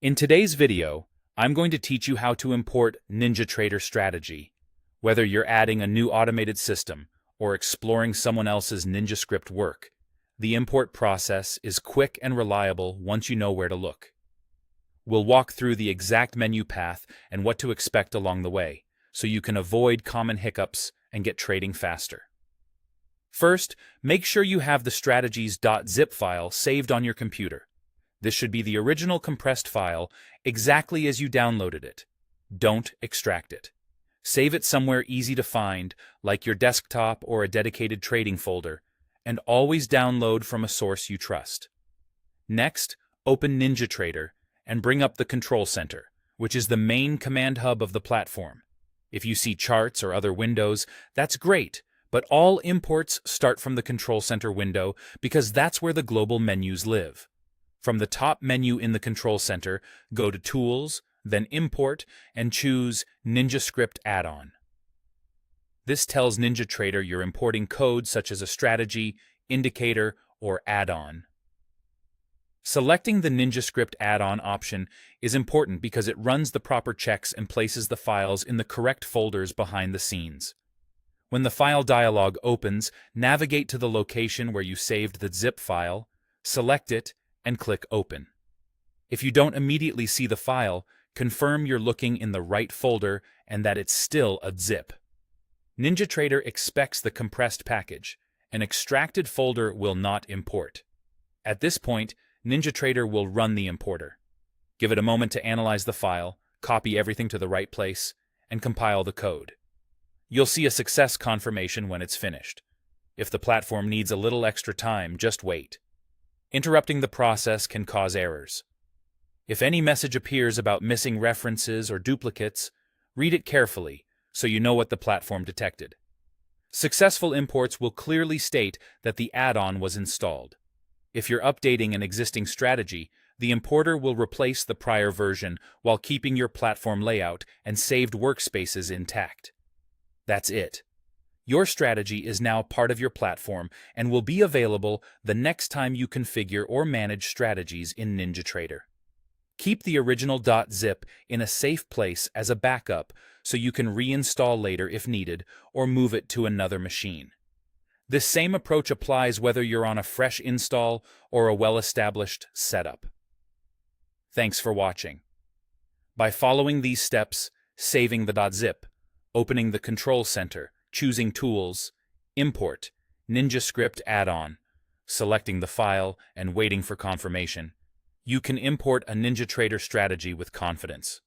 In today's video, I'm going to teach you how to import NinjaTrader Strategy. Whether you're adding a new automated system or exploring someone else's NinjaScript work, the import process is quick and reliable once you know where to look. We'll walk through the exact menu path and what to expect along the way, so you can avoid common hiccups and get trading faster. First, make sure you have the strategies.zip file saved on your computer. This should be the original compressed file exactly as you downloaded it. Don't extract it. Save it somewhere easy to find, like your desktop or a dedicated trading folder, and always download from a source you trust. Next, open NinjaTrader and bring up the Control Center, which is the main command hub of the platform. If you see charts or other windows, that's great, but all imports start from the Control Center window because that's where the global menus live. From the top menu in the Control Center, go to Tools, then Import, and choose NinjaScript Add-on. This tells NinjaTrader you're importing code such as a strategy, indicator, or add-on. Selecting the NinjaScript add-on option is important because it runs the proper checks and places the files in the correct folders behind the scenes. When the file dialog opens, navigate to the location where you saved the zip file, select it, and click Open. If you don't immediately see the file, confirm you're looking in the right folder and that it's still a zip. NinjaTrader expects the compressed package. An extracted folder will not import. At this point, NinjaTrader will run the importer. Give it a moment to analyze the file, copy everything to the right place, and compile the code. You'll see a success confirmation when it's finished. If the platform needs a little extra time, just wait. Interrupting the process can cause errors. If any message appears about missing references or duplicates, read it carefully so you know what the platform detected. Successful imports will clearly state that the add-on was installed. If you're updating an existing strategy, the importer will replace the prior version while keeping your platform layout and saved workspaces intact. That's it. Your strategy is now part of your platform and will be available the next time you configure or manage strategies in NinjaTrader. Keep the original .zip in a safe place as a backup so you can reinstall later if needed or move it to another machine. This same approach applies whether you're on a fresh install or a well-established setup. Thanks for watching. By following these steps, saving the .zip, opening the Control Center, choosing Tools, Import, NinjaScript Add-on, selecting the file, and waiting for confirmation, you can import a NinjaTrader strategy with confidence.